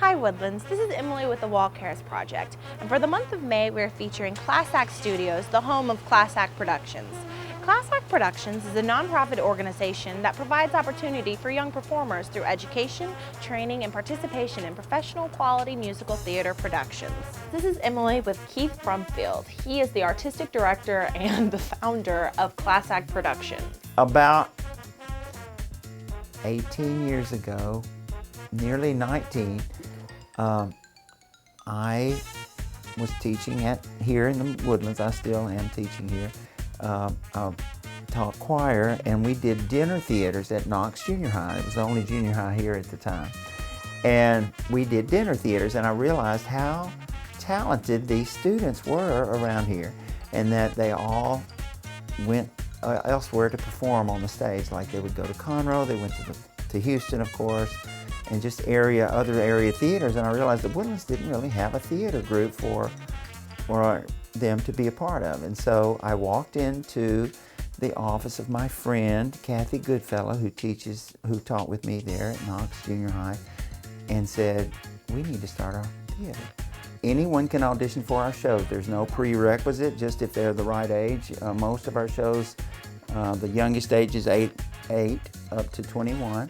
Hi Woodlands, this is Emily with the WOLcares project, and for the month of May we're featuring Class Act Studios, the home of Class Act Productions. Class Act Productions is a nonprofit organization that provides opportunity for young performers through education, training, and participation in professional quality musical theater productions. This is Emily with Keith Brumfield. He is the artistic director and the founder of Class Act Productions. About 18 years ago, nearly 19, I was teaching here in the Woodlands. I still am teaching here. I taught choir, and we did dinner theaters at Knox Junior High. It was the only junior high here at the time. And we did dinner theaters, and I realized how talented these students were around here, and that they all went elsewhere to perform on the stage. Like they would go to Conroe, they went to Houston, of course, and just other area theaters. And I realized that Woodlands didn't really have a theater group for them to be a part of. And so I walked into the office of my friend Kathy Goodfellow, who taught with me there at Knox Junior High, and said, we need to start our theater. Anyone can audition for our shows. There's no prerequisite, just if they're the right age. Most of our shows, the youngest age is 8 up to 21.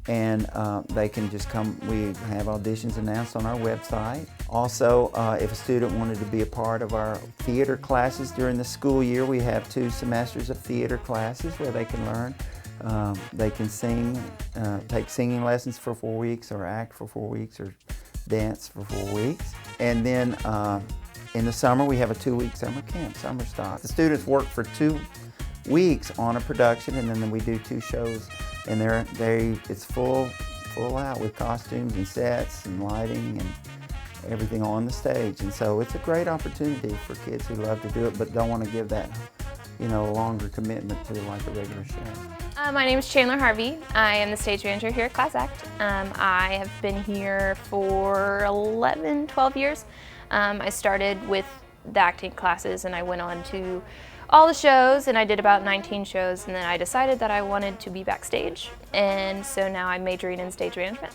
And they can just come. We have auditions announced on our website. Also, if a student wanted to be a part of our theater classes during the school year, we have 2 semesters of theater classes where they can learn. They can sing, take singing lessons for 4 weeks, or act for 4 weeks, or dance for 4 weeks. And then in the summer, we have a 2-week summer camp, summer stock. The students work for 2 weeks on a production, and then we do 2 shows. And it's full out with costumes and sets and lighting and everything on the stage. And so it's a great opportunity for kids who love to do it but don't want to give that, longer commitment to like a regular show. My name is Chandler Harvey. I am the stage manager here at Class Act. I have been here for 12 years. I started with the acting classes, and I went on to all the shows, and I did about 19 shows, and then I decided that I wanted to be backstage, and so now I'm majoring in stage management.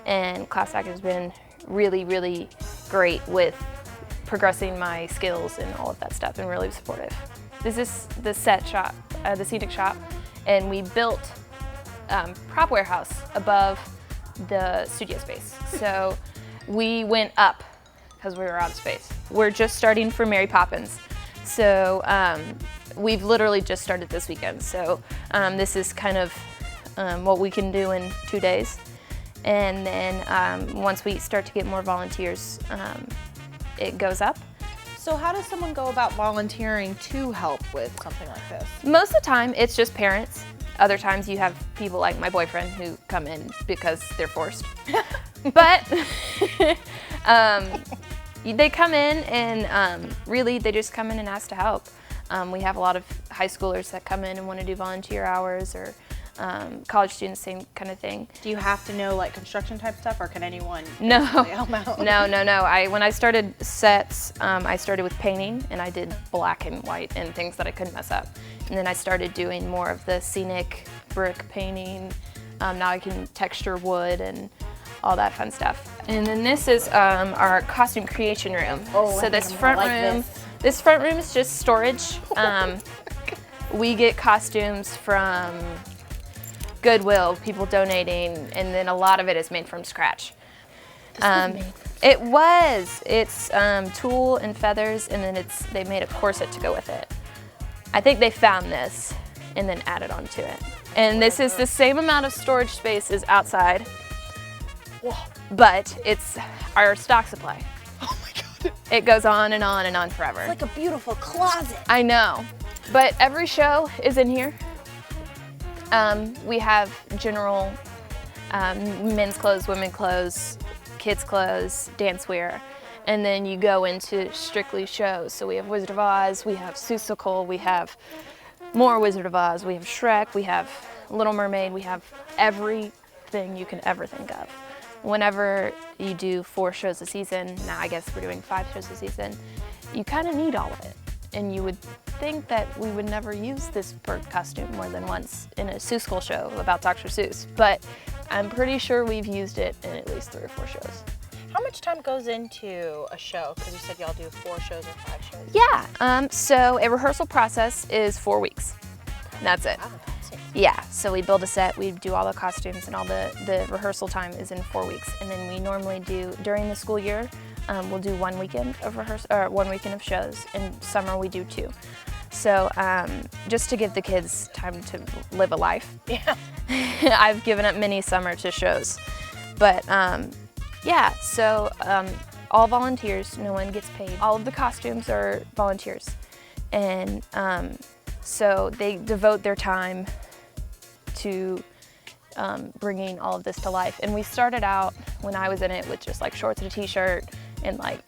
And Class Act has been really, really great with progressing my skills and all of that stuff, and really supportive. This is the set shop, the scenic shop, and we built prop warehouse above the studio space. So we went up because we were out of space. We're just starting for Mary Poppins. So we've literally just started this weekend. So this is kind of what we can do in 2 days. And then once we start to get more volunteers, it goes up. So how does someone go about volunteering to help with something like this? Most of the time, it's just parents. Other times you have people like my boyfriend who come in because they're forced. But they come in, and really they just come in and ask to help. We have a lot of high schoolers that come in and want to do volunteer hours, or college students, same kind of thing. Do you have to know like construction type stuff, or can anyone No. help out? No. When I started sets, I started with painting, and I did black and white and things that I couldn't mess up. And then I started doing more of the scenic brick painting. Now I can texture wood and all that fun stuff. And then this is our costume creation room. So this front room is just storage. We get costumes from Goodwill, people donating, and then a lot of it is made from scratch. It was. It's tulle and feathers, and then they made a corset to go with it. I think they found this and then added onto it. And this is the same amount of storage space as outside. Whoa. But it's our stock supply. Oh my God. It goes on and on and on forever. It's like a beautiful closet. I know. But every show is in here. We have general men's clothes, women's clothes, kids' clothes, dance wear. And then you go into strictly shows. So we have Wizard of Oz, we have Seussical, we have more Wizard of Oz, we have Shrek, we have Little Mermaid, we have everything you can ever think of. Whenever you do 4 shows a season, now I guess we're doing 5 shows a season, you kind of need all of it. And you would think that we would never use this per costume more than once in a Seussical show about Dr. Seuss. But I'm pretty sure we've used it in at least 3 or 4 shows. How much time goes into a show? Because you said y'all do 4 shows or 5 shows. Yeah, so a rehearsal process is 4 weeks. That's it. Wow, that's it. Yeah, so we build a set, we do all the costumes, and all the rehearsal time is in 4 weeks. And then we normally do, during the school year, we'll do 1 weekend of rehearsal, or 1 weekend of shows. In summer, we do 2. So just to give the kids time to live a life. Yeah. I've given up many summer to shows. But yeah, so all volunteers, no one gets paid. All of the costumes are volunteers. And so they devote their time to bringing all of this to life. And we started out, when I was in it, with just like shorts and a t-shirt and like,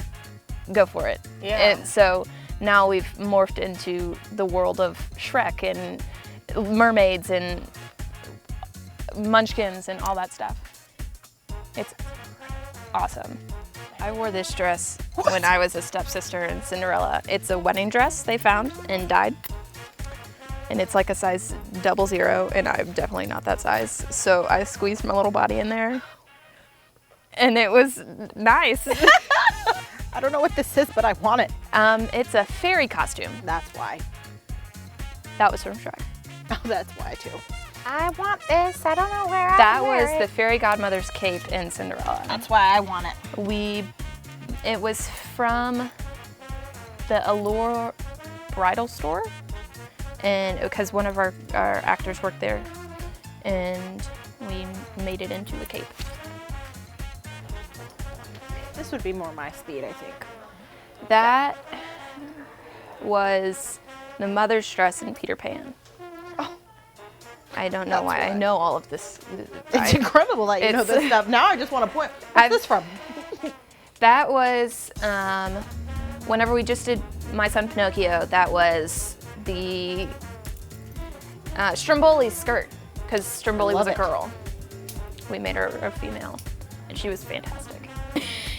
go for it. Yeah. And so now we've morphed into the world of Shrek and mermaids and munchkins and all that stuff. It's awesome. I wore this dress when I was a stepsister in Cinderella. It's a wedding dress they found and dyed. And it's like a size 00, and I'm definitely not that size. So I squeezed my little body in there, and it was nice. I don't know what this is, but I want it. It's a fairy costume. That's why. That was from Shrek. Oh, that's why too. I want this. I don't know where That was the fairy godmother's cape in Cinderella. That's why I want it. It was from the Allure bridal store, and because one of our actors worked there, and we made it into a cape. This would be more my speed, I think. That was the mother's dress in Peter Pan. Oh. I don't know why I know all of this. It's incredible that you know this stuff. Now I just want to point. What's this from? That was whenever we just did My Son Pinocchio. That was the Stromboli's skirt, because Stromboli was a girl. We made her a female, and she was fantastic.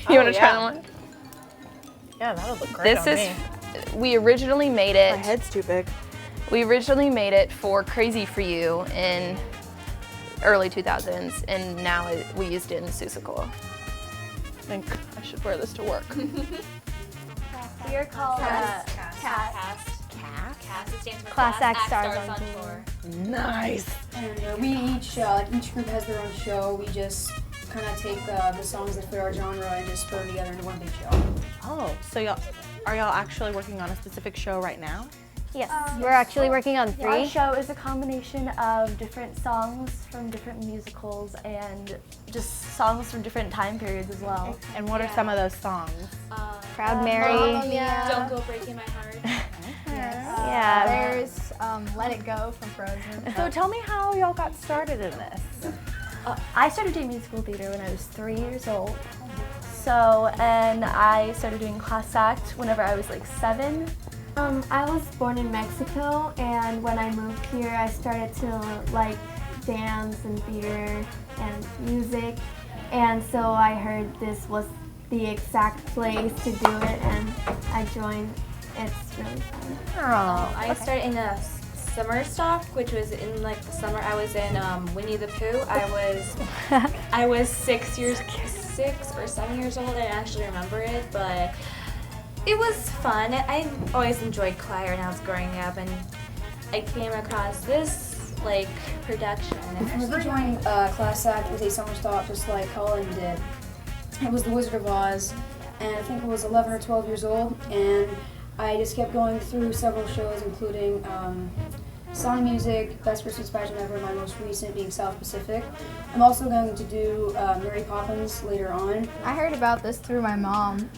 You want to try that one? Yeah, that'll look great on me. We originally made it. My head's too big. We originally made it for Crazy for You in early 2000s, and now we used it in Seussical. I think I should wear this to work. We are called Cast. It stands for Class Act Stars on Tour. Nice. And we each group has their own show. We just kind of take the songs that fit our genre and just put them together into one big show. Oh, so are y'all actually working on a specific show right now? Yes, we're actually working on 3. Our show is a combination of different songs from different musicals and just songs from different time periods as well. And what are some of those songs? Proud Mary. Don't Go Breaking My Heart. Yeah. There's Let It Go from Frozen. So tell me how y'all got started in this. I started doing musical theater when I was 3 years old. So, and I started doing class act whenever I was like 7. I was born in Mexico, and when I moved here, I started to like dance and theater and music, and so I heard this was the exact place to do it, and I joined. It's really fun. Oh, I started in a summer stock, which was in like the summer. I was in Winnie the Pooh. I was 6 or 7 years old. I don't actually remember it, but it was fun. I always enjoyed choir when I was growing up, and I came across this like production. I first joined class act with a summer stop, just like Colin did. It was The Wizard of Oz, and I think I was 11 or 12 years old, and I just kept going through several shows, including Song Music, Best Christmas Pageant Ever, my most recent being South Pacific. I'm also going to do Mary Poppins later on. I heard about this through my mom.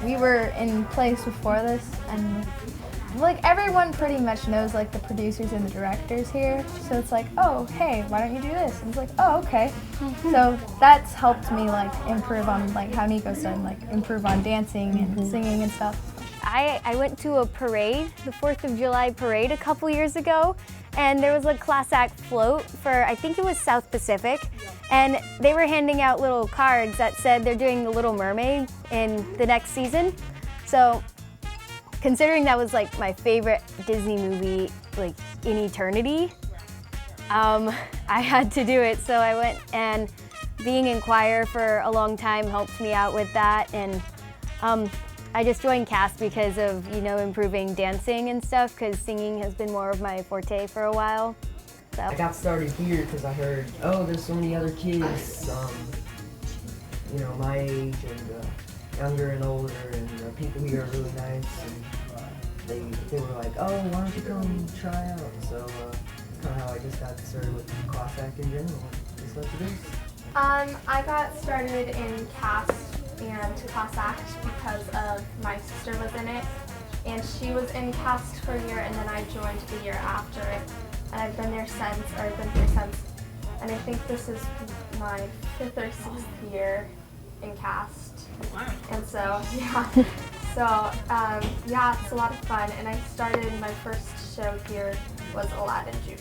We were in plays before this, and like everyone pretty much knows like the producers and the directors here. So it's like, oh, hey, why don't you do this? And it's like, oh, okay. So that's helped me like improve on like how Nico's done, like improve on dancing and singing and stuff. I went to a parade, the 4th of July parade a couple years ago, and there was a class act float for, I think it was South Pacific, and they were handing out little cards that said they're doing The Little Mermaid in the next season. So considering that was like my favorite Disney movie like in eternity, I had to do it, so I went, and being in choir for a long time helped me out with that, and I just joined cast because of, improving dancing and stuff, because singing has been more of my forte for a while. So. I got started here because I heard, oh, there's so many other kids, my age and younger and older, and people here are really nice, and they were like, oh, why don't you come try out? So kind of how I just got started with class act in general, just like this. I got started in cast and class act because of my sister was in it, and she was in cast for a year, and then I joined the year after it, and I've been here since, and I think this is my 5th or 6th year in cast. Wow. And so, it's a lot of fun, and I started, my first show here was Aladdin Jr.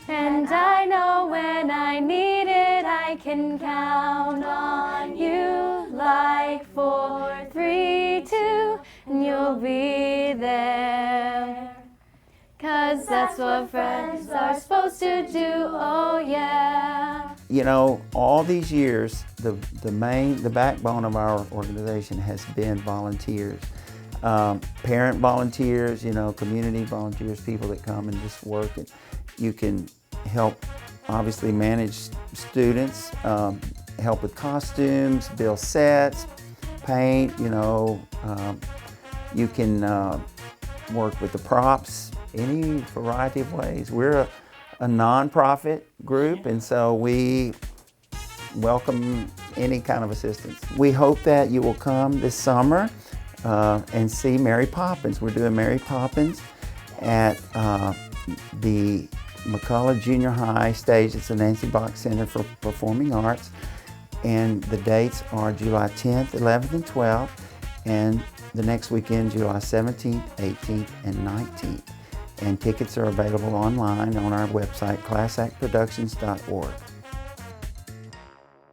And I know when I need it, I can count on you, like 4, 3, 2, and you'll be there. 'Cause that's what friends are supposed to do, oh yeah. All these years, the backbone of our organization has been volunteers. Parent volunteers, community volunteers, people that come and just work. And you can help, obviously, manage students, help with costumes, build sets, paint, you can work with the props, any variety of ways. We're a non-profit group, and so we welcome any kind of assistance. We hope that you will come this summer and see Mary Poppins. We're doing Mary Poppins at the McCullough Junior High stage. It's the Nancy Bach Center for Performing Arts, and the dates are July 10th, 11th, and 12th, and the next weekend, July 17th, 18th, and 19th. And tickets are available online on our website, classactproductions.org.